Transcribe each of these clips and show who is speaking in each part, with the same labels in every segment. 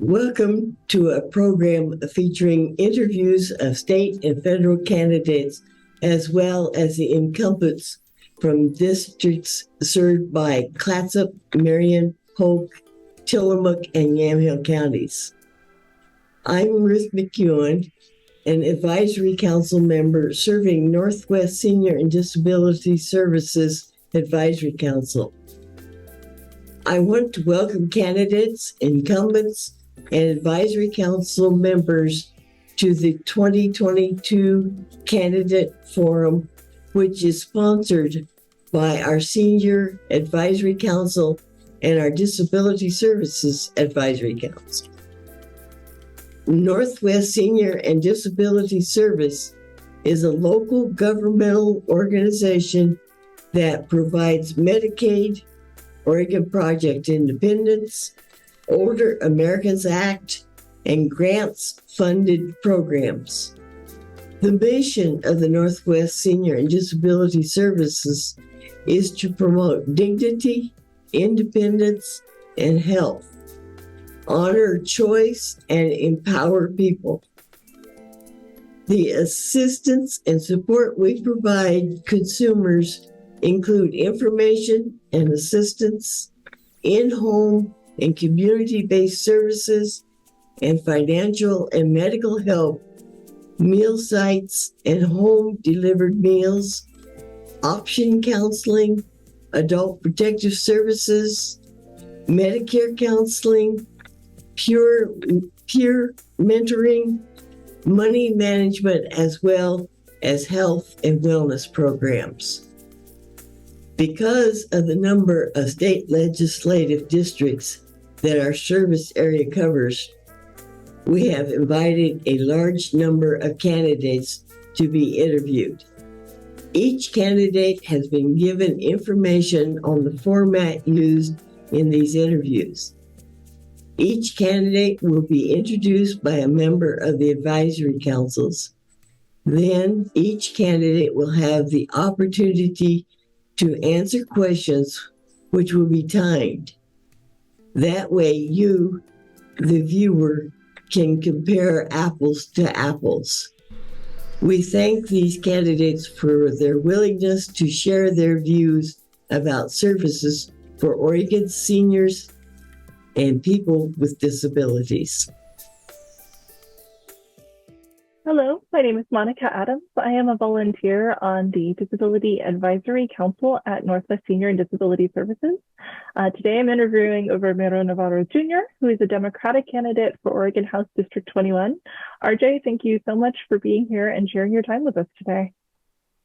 Speaker 1: Welcome to a program featuring interviews of state and federal candidates, as well as the incumbents from districts served by Clatsop, Marion, Polk, Tillamook, and Yamhill counties. I'm Ruth McEwen, an advisory council member serving Northwest Senior and Disability Services Advisory Council. I want to welcome candidates, incumbents, and advisory council members to the 2022 Candidate Forum, which is sponsored by our Senior Advisory Council and our Disability Services Advisory Council. Northwest Senior and Disability Service is a local governmental organization that provides Medicaid, Oregon Project Independence, Older Americans Act, and grants-funded programs. The mission of the Northwest Senior and Disability Services is to promote dignity, independence, and health, honor choice, and empower people. The assistance and support we provide consumers include information and assistance, in-home and community-based services, and financial and medical help, meal sites and home-delivered meals, option counseling, adult protective services, Medicare counseling, peer mentoring, money management, as well as health and wellness programs. Because of the number of state legislative districts that our service area covers, we have invited a large number of candidates to be interviewed. Each candidate has been given information on the format used in these interviews. Each candidate will be introduced by a member of the advisory councils. Then each candidate will have the opportunity to answer questions which will be timed. That way you, the viewer, can compare apples to apples. We thank these candidates for their willingness to share their views about services for Oregon seniors and people with disabilities.
Speaker 2: Hello, my name is Monica Adams. I am a volunteer on the Disability Advisory Council at Northwest Senior and Disability Services. Today I'm interviewing Romero Navarro Jr., who is a Democratic candidate for Oregon House District 21. RJ, thank you so much for being here and sharing your time with us today.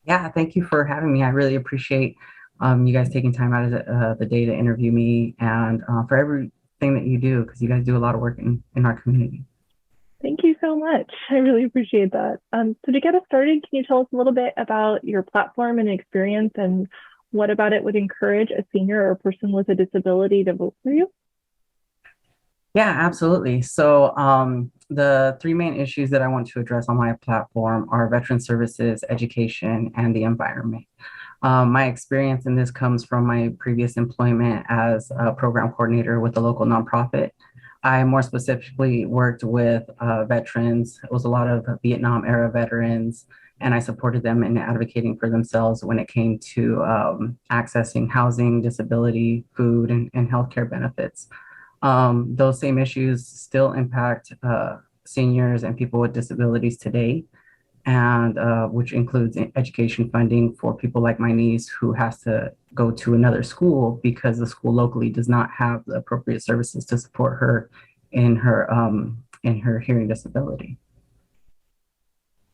Speaker 3: Yeah, thank you for having me. I really appreciate you guys taking time out of the day to interview me, and for everything that you do, because you guys do a lot of work in our community.
Speaker 2: Thank you so much. I really appreciate that. So to get us started, can you tell us a little bit about your platform and experience, and what about it would encourage a senior or a person with a disability to vote for you?
Speaker 3: Yeah, absolutely. So the three main issues that I want to address on my platform are veteran services, education, and the environment. My experience in this comes from my previous employment as a program coordinator with a local nonprofit. I more specifically worked with veterans. It was a lot of Vietnam era veterans, and I supported them in advocating for themselves when it came to accessing housing, disability, food, and healthcare benefits. Those same issues still impact seniors and people with disabilities today, and which includes education funding for people like my niece, who has to go to another school because the school locally does not have the appropriate services to support her in her hearing disability.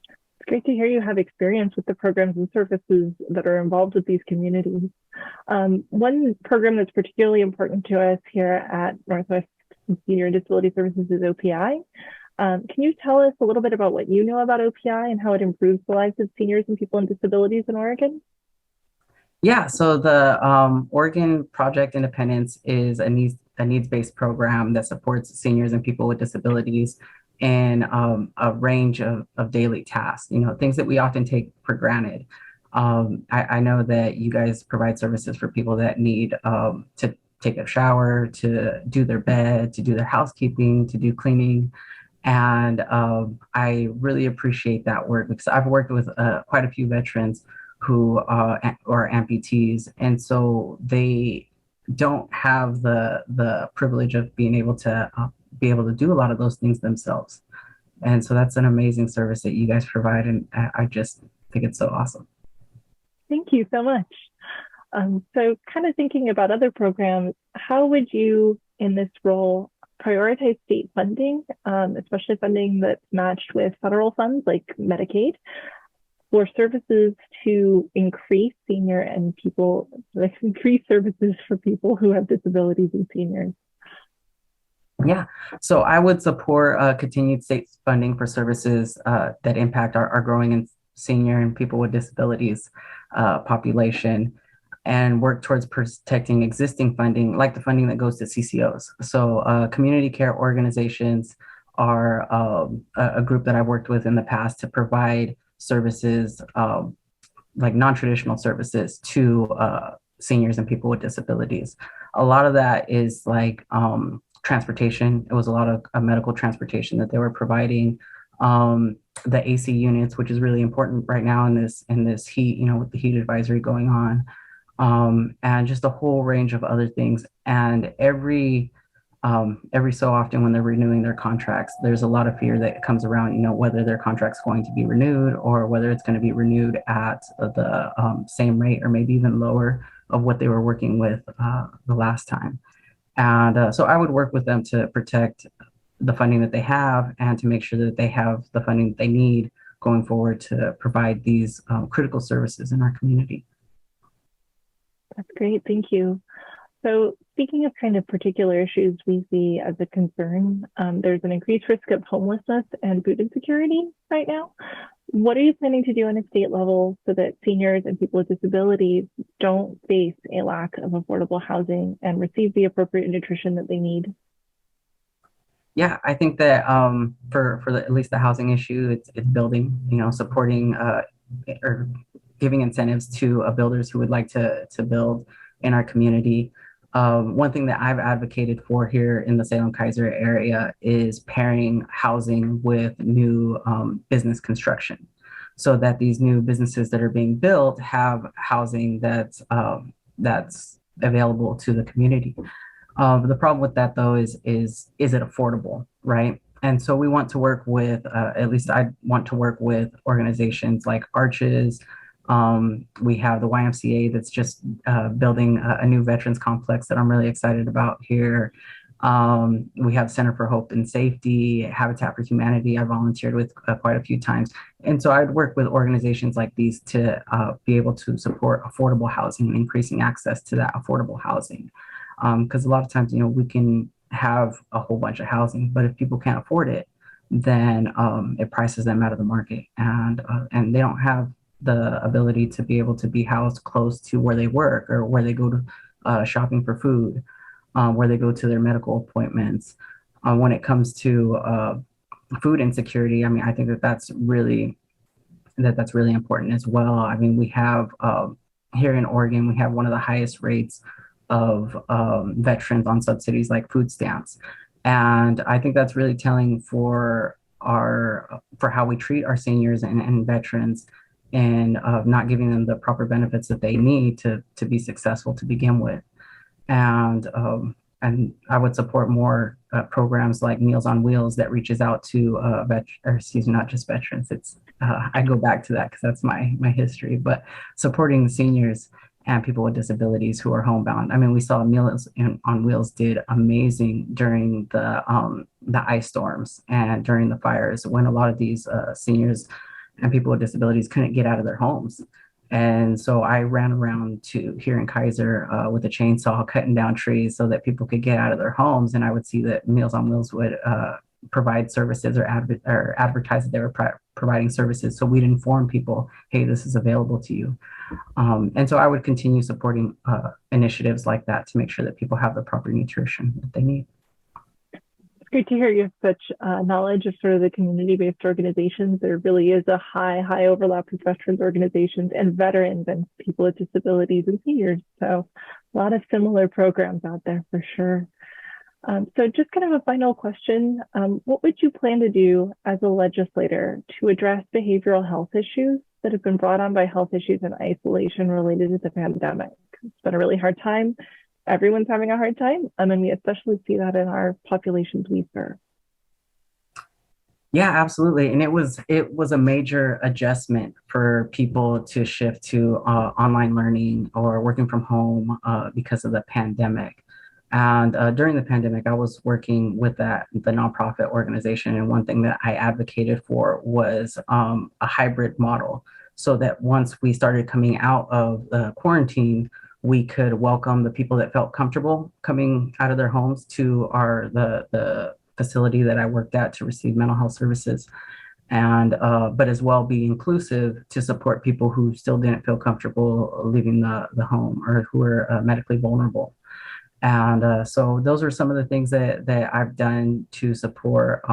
Speaker 2: It's great to hear you have experience with the programs and services that are involved with these communities. One program that's particularly important to us here at Northwest Senior and Disability Services is OPI. Can you tell us a little bit about what you know about OPI and how it improves the lives of seniors and people with disabilities in Oregon?
Speaker 3: Yeah, so the Oregon Project Independence is a needs-based program that supports seniors and people with disabilities in a range of daily tasks, things that we often take for granted. I know that you guys provide services for people that need to take a shower, to do their bed, to do their housekeeping, to do cleaning. And I really appreciate that work because I've worked with quite a few veterans who are amputees, and so they don't have the privilege of being able to be able to do a lot of those things themselves. And so that's an amazing service that you guys provide, and I just think it's so awesome.
Speaker 2: Thank you so much. So kind of thinking about other programs, how would you in this role prioritize state funding, especially funding that's matched with federal funds like Medicaid, for services to increase increase services for people who have disabilities and seniors?
Speaker 3: Yeah, so I would support continued state funding for services that impact our growing and senior and people with disabilities population, and work towards protecting existing funding, like the funding that goes to CCOs. So community care organizations are a group that I've worked with in the past to provide services, like non-traditional services to seniors and people with disabilities. A lot of that is like transportation. It was a lot of medical transportation that they were providing. The AC units, which is really important right now in this heat, with the heat advisory going on, and just a whole range of other things. And every so often when they're renewing their contracts, there's a lot of fear that comes around, whether their contract's going to be renewed or whether it's going to be renewed at the same rate or maybe even lower of what they were working with the last time. And so I would work with them to protect the funding that they have and to make sure that they have the funding that they need going forward to provide these critical services in our community.
Speaker 2: That's great. Thank you. So speaking of kind of particular issues we see as a concern, there's an increased risk of homelessness and food insecurity right now. What are you planning to do on a state level so that seniors and people with disabilities don't face a lack of affordable housing and receive the appropriate nutrition that they need?
Speaker 3: Yeah, I think that at least the housing issue, it's building, supporting or giving incentives to builders who would like to build in our community. One thing that I've advocated for here in the Salem-Keizer area is pairing housing with new business construction, so that these new businesses that are being built have housing that's available to the community. The problem with that, though, is it affordable, right? And so we want to work with, at least I want to work with organizations like Arches. We have the YMCA that's just building a new veterans complex that I'm really excited about here. We have Center for Hope and Safety, Habitat for Humanity. I volunteered with quite a few times. And so I'd work with organizations like these to be able to support affordable housing and increasing access to that affordable housing. Because a lot of times, we can have a whole bunch of housing, but if people can't afford it, then it prices them out of the market, and they don't have the ability to be able to be housed close to where they work or where they go to shopping for food, where they go to their medical appointments. When it comes to food insecurity, I mean, I think that's really important as well. I mean, we have here in Oregon, we have one of the highest rates of veterans on subsidies like food stamps. And I think that's really telling for how we treat our seniors and veterans, and not giving them the proper benefits that they need to be successful to begin with. And I would support more programs like Meals on Wheels that reaches out to not just veterans. It's I go back to that because that's my history, but supporting seniors and people with disabilities who are homebound. I mean, we saw Meals on Wheels did amazing during the ice storms and during the fires, when a lot of these seniors and people with disabilities couldn't get out of their homes. And so I ran around here in Keizer with a chainsaw, cutting down trees so that people could get out of their homes. And I would see that Meals on Wheels would provide services or advertise that they were providing services. So we'd inform people, hey, this is available to you. And so I would continue supporting initiatives like that to make sure that people have the proper nutrition that they need.
Speaker 2: great to hear you have such knowledge of sort of the community-based organizations. There really is a high overlap with veterans organizations and veterans and people with disabilities and seniors. So a lot of similar programs out there for sure. So just kind of a final question. What would you plan to do as a legislator to address behavioral health issues that have been brought on by health issues and isolation related to the pandemic? It's been a really hard time. Everyone's having a hard time. And we especially see that in our populations we serve.
Speaker 3: Yeah, absolutely. And it was a major adjustment for people to shift to online learning or working from home because of the pandemic. And during the pandemic, I was working with the nonprofit organization. And one thing that I advocated for was a hybrid model, so that once we started coming out of the quarantine, we could welcome the people that felt comfortable coming out of their homes to the facility that I worked at to receive mental health services, and but as well be inclusive to support people who still didn't feel comfortable leaving the home or who were medically vulnerable. And so those are some of the things that I've done to support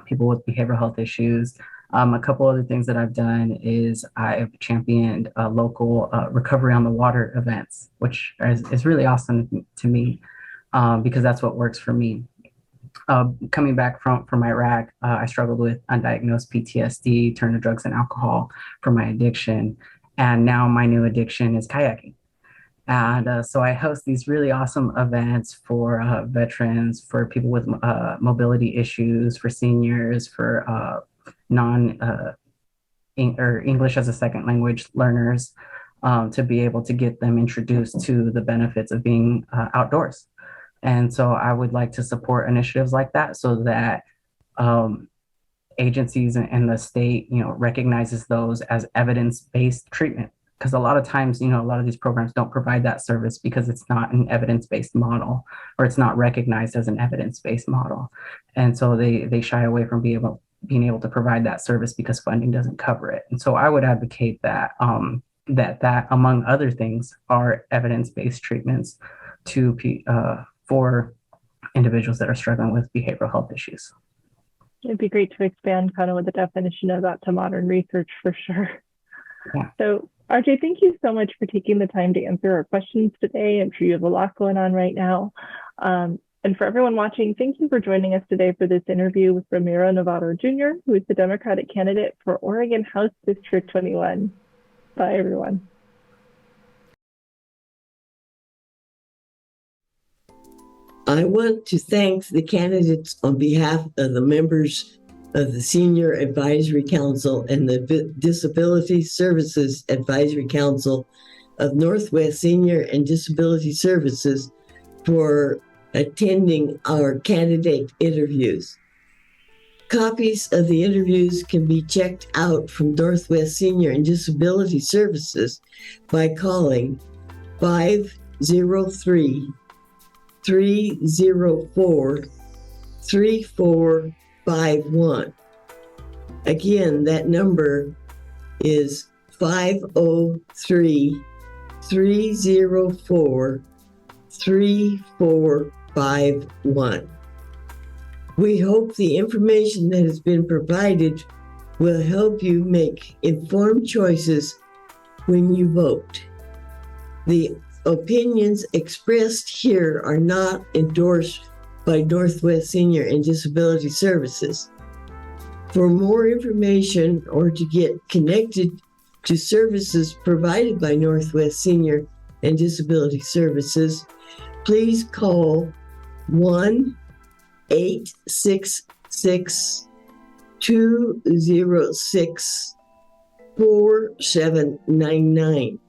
Speaker 3: people with behavioral health issues. A couple other things that I've done is I've championed local recovery on the water events, which is really awesome to me because that's what works for me. Coming back from Iraq, I struggled with undiagnosed PTSD, turned to drugs and alcohol for my addiction. And now my new addiction is kayaking. And so I host these really awesome events for veterans, for people with mobility issues, for seniors, for English as a second language learners, to be able to get them introduced to the benefits of being outdoors. And so I would like to support initiatives like that so that agencies and the state, recognizes those as evidence-based treatment. Because a lot of times, a lot of these programs don't provide that service because it's not an evidence-based model, or it's not recognized as an evidence-based model. And so they shy away from being able to provide that service because funding doesn't cover it. And so I would advocate that that among other things are evidence-based treatments for individuals that are struggling with behavioral health issues.
Speaker 2: It'd be great to expand kind of with the definition of that to modern research for sure.
Speaker 3: Yeah.
Speaker 2: So RJ, thank you so much for taking the time to answer our questions today. I'm sure you have a lot going on right now. And for everyone watching, thank you for joining us today for this interview with Ramiro Navarro Jr., who is the Democratic candidate for Oregon House District 21. Bye, everyone.
Speaker 1: I want to thank the candidates on behalf of the members of the Senior Advisory Council and the Disability Services Advisory Council of Northwest Senior and Disability Services for attending our candidate interviews. Copies of the interviews can be checked out from Northwest Senior and Disability Services by calling 503-304-3451. Again, that number is 503-304-3451. We hope the information that has been provided will help you make informed choices when you vote. The opinions expressed here are not endorsed by Northwest Senior and Disability Services. For more information or to get connected to services provided by Northwest Senior and Disability Services, please call 1-866-206-4799.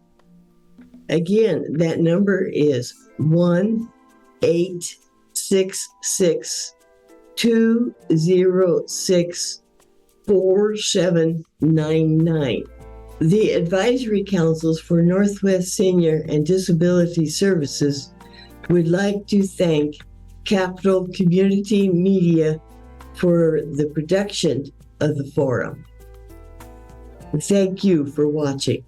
Speaker 1: Again, that number is 1-866-206-4799. The advisory councils for Northwest Senior and Disability Services would like to thank Capital Community Media for the production of the forum. Thank you for watching.